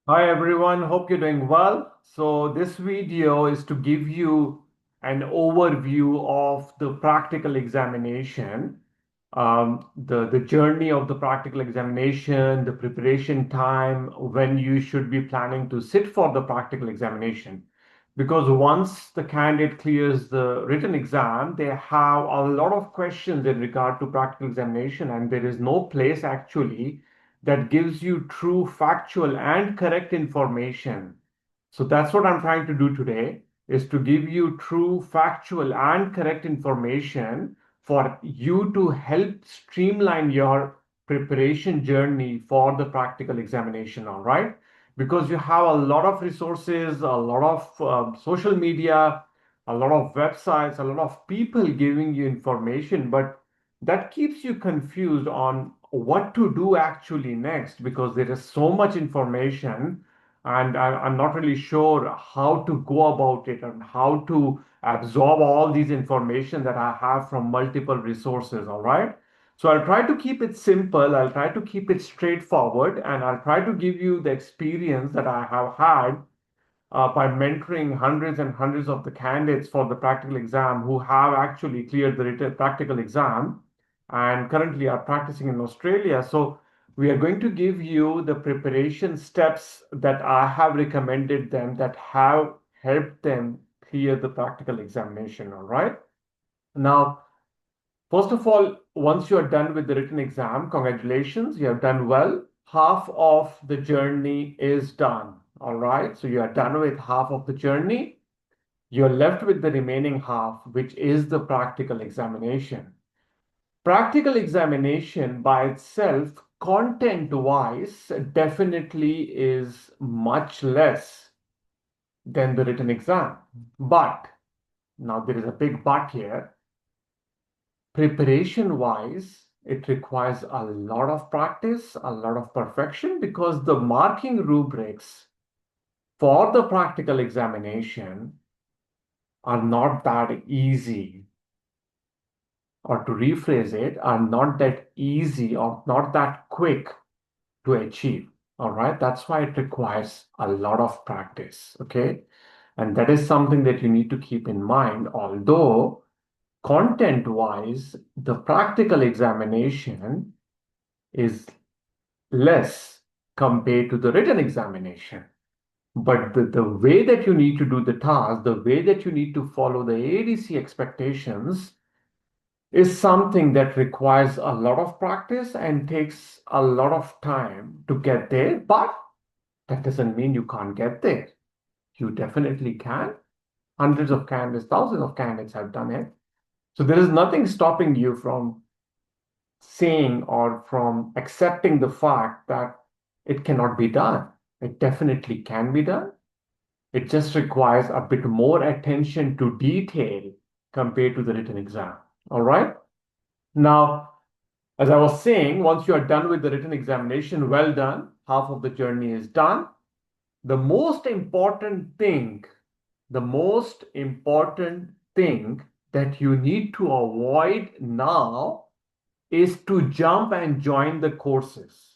Hi everyone, hope you're doing well. So this video is to give you an overview of the practical examination, the journey of the practical examination, the preparation time, when you should be planning to sit for the practical examination. Because once the candidate clears the written exam, they have a lot of questions in regard to practical examination, and there is no place actually that gives you true factual and correct information. So that's what I'm trying to do today, is to give you true factual and correct information for you to help streamline your preparation journey for the practical examination, all right? Because you have a lot of resources, a lot of social media, a lot of websites, a lot of people giving you information, but that keeps you confused on what to do actually next because there is so much information and I'm not really sure how to go about it and how to absorb all these information that I have from multiple resources, all right? So I'll try to keep it simple, I'll try to keep it straightforward, and I'll try to give you the experience that I have had by mentoring hundreds and hundreds of the candidates for the practical exam who have actually cleared the written practical exam and currently are practicing in Australia. So we are going to give you the preparation steps that I have recommended them that have helped them clear the practical examination. All right. Now, first of all, once you are done with the written exam, congratulations, you have done well. Half of the journey is done. All right. So you are done with half of the journey. You're left with the remaining half, which is the practical examination. Practical examination by itself, content-wise, definitely is much less than the written exam. But now there is a big but here. Preparation-wise, it requires a lot of practice, a lot of perfection because the marking rubrics for the practical examination are not that easy, or to rephrase it, are not that easy or not that quick to achieve. All right. That's why it requires a lot of practice. Okay. And that is something that you need to keep in mind. Although, content wise, the practical examination is less compared to the written examination. But the way that you need to do the task, the way that you need to follow the ADC expectations is something that requires a lot of practice and takes a lot of time to get there. But that doesn't mean you can't get there. You definitely can. Hundreds of candidates, thousands of candidates have done it. So there is nothing stopping you from saying or from accepting the fact that it cannot be done. It definitely can be done. It just requires a bit more attention to detail compared to the written exam. All right. Now, as I was saying, once you are done with the written examination, well done. Half of the journey is done. The most important thing, the most important thing that you need to avoid now is to jump and join the courses.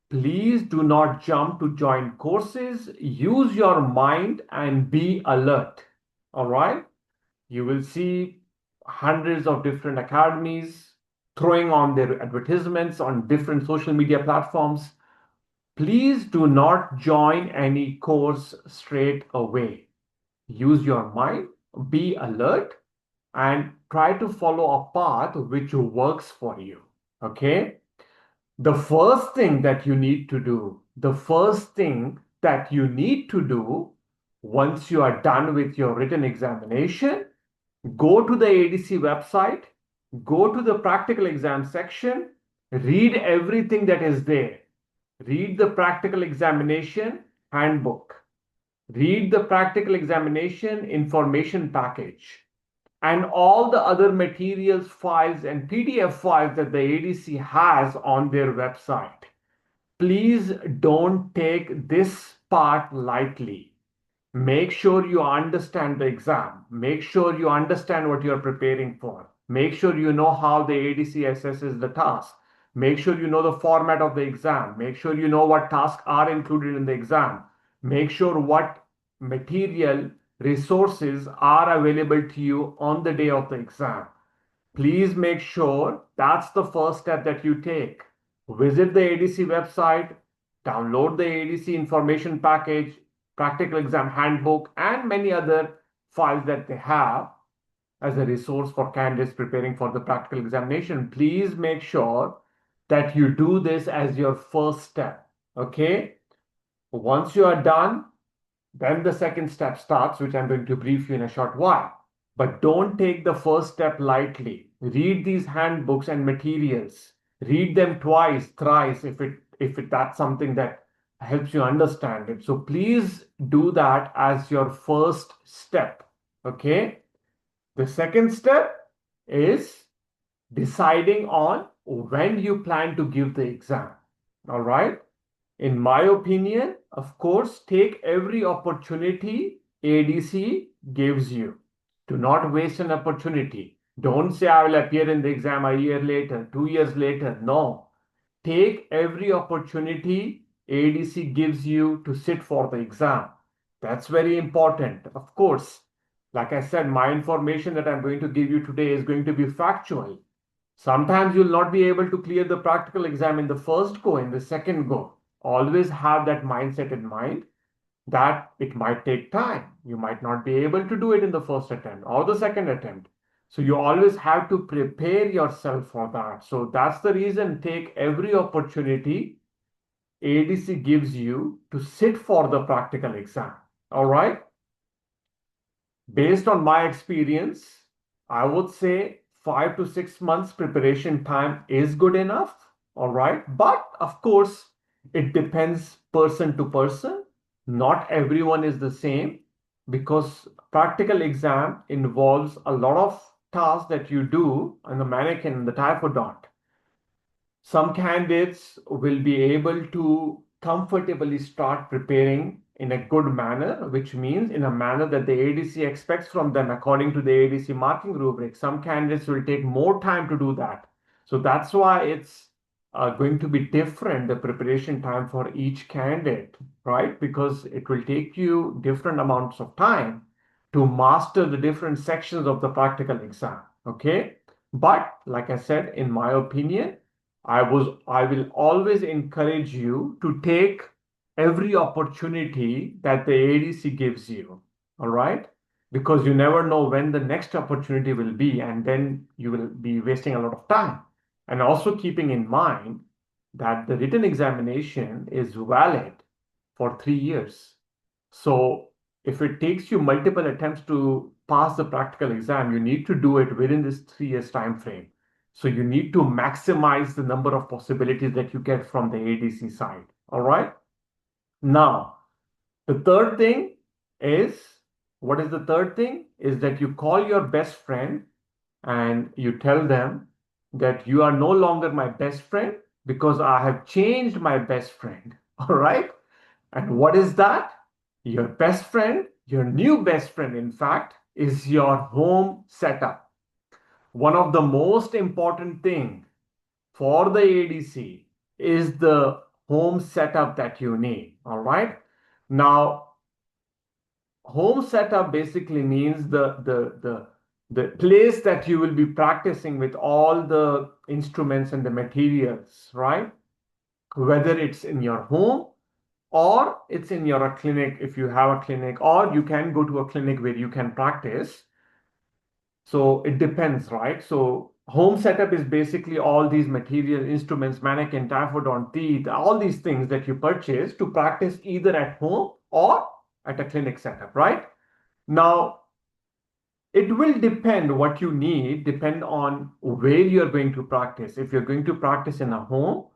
Please do not jump to join courses. Use your mind and be alert. All right. You will see hundreds of different academies throwing on their advertisements on different social media platforms. Please do not join any course straight away. Use your mind, be alert, and try to follow a path which works for you. Okay? The first thing that you need to do, the first thing that you need to do once you are done with your written examination, go to the ADC website, go to the practical exam section, read everything that is there. Read the practical examination handbook. Read the practical examination information package and all the other materials, files, and PDF files that the ADC has on their website. Please don't take this part lightly. Make sure you understand the exam. Make sure you understand what you're preparing for. Make sure you know how the ADC assesses the task. Make sure you know the format of the exam. Make sure you know what tasks are included in the exam. Make sure what material resources are available to you on the day of the exam. Please make sure that's the first step that you take. Visit the ADC website, download the ADC information package, practical exam handbook, and many other files that they have as a resource for candidates preparing for the practical examination. Please make sure that you do this as your first step. Okay? Once you are done, then the second step starts, which I'm going to brief you in a short while. But don't take the first step lightly. Read these handbooks and materials. Read them twice, thrice, if that's something that helps you understand it. So please do that as your first step. Okay? The second step is deciding on when you plan to give the exam. All right? In my opinion, of course, take every opportunity ADC gives you. Do not waste an opportunity. Don't say, I will appear in the exam a year later, 2 years later. No. Take every opportunity ADC gives you to sit for the exam. That's very important. Of course, like I said, my information that I'm going to give you today is going to be factual. Sometimes you'll not be able to clear the practical exam in the first go, in the second go. Always have that mindset in mind that it might take time. You might not be able to do it in the first attempt or the second attempt. So you always have to prepare yourself for that. So that's the reason, take every opportunity ADC gives you to sit for the practical exam. All right. Based on my experience, I would say 5 to 6 months preparation time is good enough. All right. But of course, it depends person to person. Not everyone is the same because practical exam involves a lot of tasks that you do on the mannequin, the typhodont. Some candidates will be able to comfortably start preparing in a good manner, which means in a manner that the ADC expects from them according to the ADC marking rubric. Some candidates will take more time to do that. So that's why it's going to be different, the preparation time for each candidate, right? Because it will take you different amounts of time to master the different sections of the practical exam, okay? But like I said, in my opinion, I will always encourage you to take every opportunity that the ADC gives you. All right? Because you never know when the next opportunity will be, and then you will be wasting a lot of time. And also keeping in mind that the written examination is valid for 3 years. So if it takes you multiple attempts to pass the practical exam, you need to do it within this 3 years time frame. So you need to maximize the number of possibilities that you get from the ADC side. All right. Now, the third thing is, what is the third thing? Is that you call your best friend and you tell them that you are no longer my best friend because I have changed my best friend. All right. And what is that? Your best friend, your new best friend, in fact, is your home setup. One of the most important thing for the ADC is the home setup that you need. All right. Now, home setup basically means the place that you will be practicing with all the instruments and the materials, right? Whether it's in your home or it's in your clinic, if you have a clinic, or you can go to a clinic where you can practice. So it depends, right? So home setup is basically all these material instruments, mannequin, typhodont, teeth, all these things that you purchase to practice either at home or at a clinic setup, right? Now, it will depend what you need, depend on where you're going to practice. If you're going to practice in a home,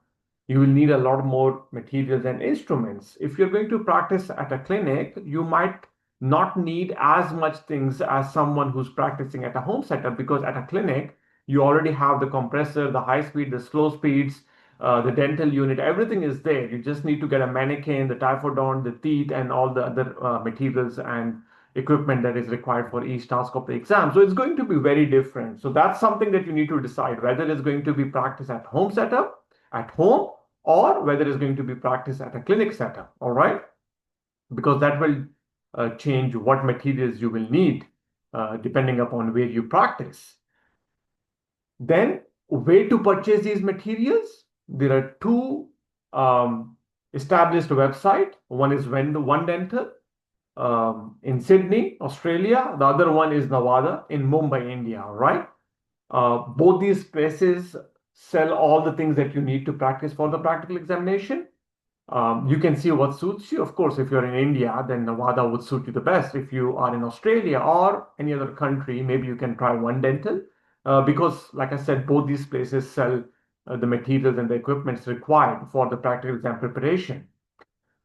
you will need a lot more materials and instruments. If you're going to practice at a clinic, you might not need as much things as someone who's practicing at a home setup because at a clinic, you already have the compressor, the high speed, the slow speeds, the dental unit, everything is there. You just need to get a mannequin, the typhodont, the teeth, and all the other materials and equipment that is required for each task of the exam. So it's going to be very different. So that's something that you need to decide whether it's going to be practice at home setup at home or whether it's going to be practiced at a clinic setup, all right? Because that will change what materials you will need depending upon where you practice. Then, way to purchase these materials, there are two established websites. One is One Dental in Sydney, Australia. The other one is Nevada in Mumbai, India, right? Both these places sell all the things that you need to practice for the practical examination. You can see what suits you. Of course, if you're in India, then Nevada would suit you the best. If you are in Australia or any other country, maybe you can try One Dental because, like I said, both these places sell the materials and the equipments required for the practical exam preparation.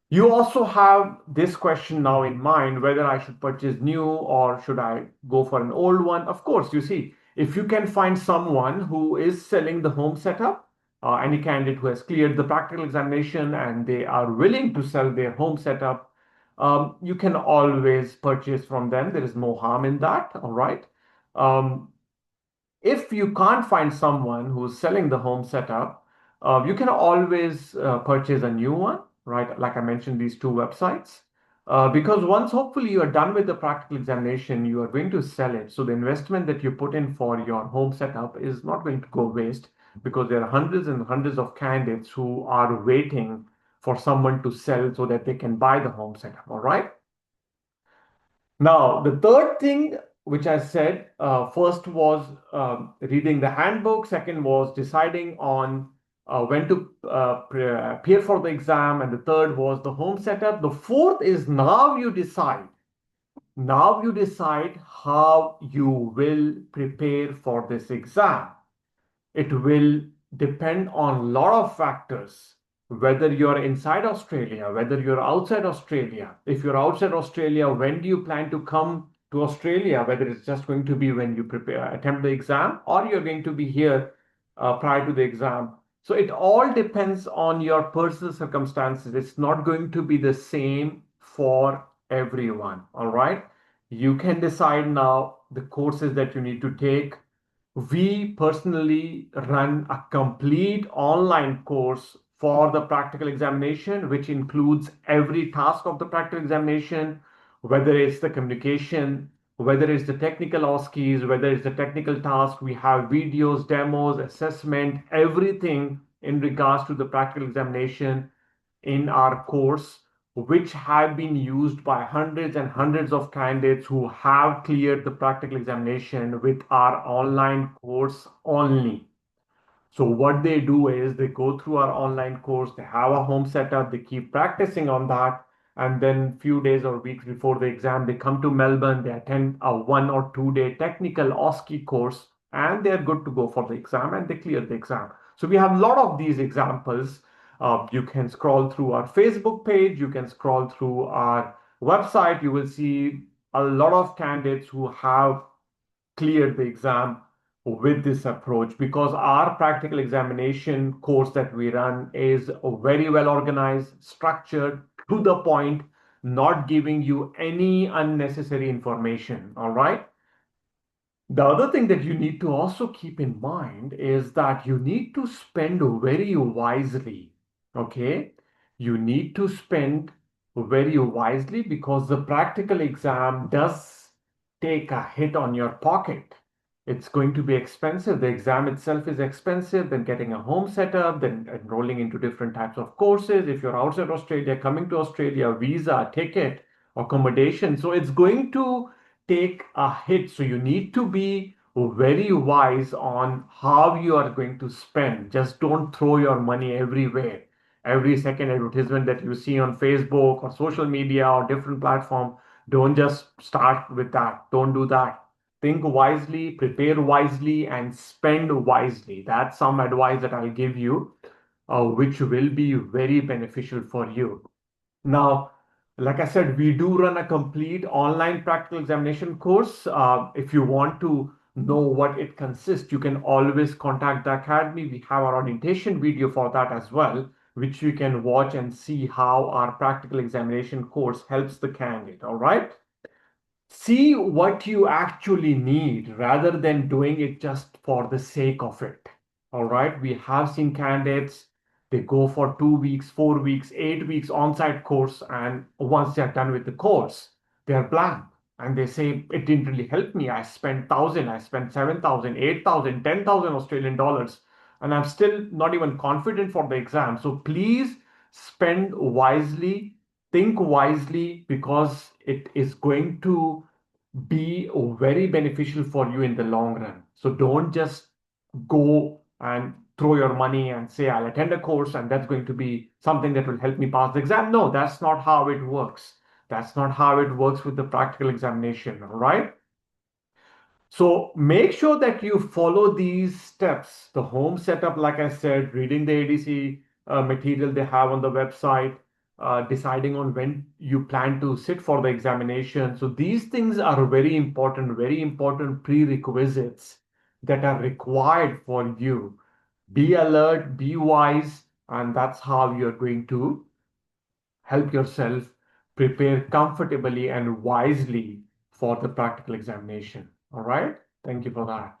You also have this question now in mind whether I should purchase new or should I go for an old one. Of course, you see, if you can find someone who is selling the home setup, any candidate who has cleared the practical examination and they are willing to sell their home setup, you can always purchase from them. There is no harm in that, all right? Um, if you can't find someone who's selling the home setup, you can always purchase a new one, right? Like I mentioned, these two websites. Because once hopefully you are done with the practical examination, you are going to sell it. So the investment that you put in for your home setup is not going to go waste because there are hundreds and hundreds of candidates who are waiting for someone to sell so that they can buy the home setup. All right. Now, the third thing which I said first was reading the handbook, second was deciding on when to appear for the exam, and the third was the home setup. The fourth is now you decide. Now you decide how you will prepare for this exam. It will depend on a lot of factors, whether you're inside Australia, whether you're outside Australia. If you're outside Australia, when do you plan to come to Australia? Whether it's just going to be when you prepare, attempt the exam, or you're going to be here prior to the exam. So it all depends on your personal circumstances. It's not going to be the same for everyone. All right. You can decide now the courses that you need to take. We personally run a complete online course for the practical examination, which includes every task of the practical examination, whether it's the communication, whether it's the technical OSCEs, whether it's the technical task. We have videos, demos, assessment, everything in regards to the practical examination in our course, which have been used by hundreds and hundreds of candidates who have cleared the practical examination with our online course only. So what they do is they go through our online course, they have a home setup, they keep practicing on that, and then few days or weeks before the exam, they come to Melbourne, they attend a 1 or 2 day technical OSCE course, and they're good to go for the exam and they clear the exam. So we have a lot of these examples. You can scroll through our Facebook page, you can scroll through our website, you will see a lot of candidates who have cleared the exam with this approach because our practical examination course that we run is very well organized, structured, to the point, not giving you any unnecessary information. All right. The other thing that you need to also keep in mind is that you need to spend very wisely. Okay. You need to spend very wisely because the practical exam does take a hit on your pocket. It's going to be expensive. The exam itself is expensive, then getting a home setup, then enrolling into different types of courses. If you're outside Australia, coming to Australia, visa, ticket, accommodation. So it's going to take a hit. So you need to be very wise on how you are going to spend. Just don't throw your money everywhere. Every second advertisement that you see on Facebook or social media or different platform, don't just start with that. Don't do that. Think wisely, prepare wisely, and spend wisely. That's some advice that I'll give you, which will be very beneficial for you. Now, like I said, we do run a complete online practical examination course. If you want to know what it consists, you can always contact the Academy. We have our orientation video for that as well, which you can watch and see how our practical examination course helps the candidate. All right. See what you actually need rather than doing it just for the sake of it. All right. We have seen candidates They go for 2 weeks, 4 weeks, 8 weeks on-site course, and once they're done with the course, they're blank. And they say, it didn't really help me. I spent 1,000, I spent 7,000, 8,000, 10,000 Australian dollars, and I'm still not even confident for the exam. So please spend wisely, think wisely, because it is going to be very beneficial for you in the long run. So don't just go and throw your money and say, I'll attend a course and that's going to be something that will help me pass the exam. No, that's not how it works. That's not how it works with the practical examination, all right? So make sure that you follow these steps. The home setup, like I said, reading the ADC material they have on the website, deciding on when you plan to sit for the examination. So these things are very important prerequisites that are required for you. Be alert, be wise, and that's how you're going to help yourself prepare comfortably and wisely for the practical examination. All right. Thank you for that.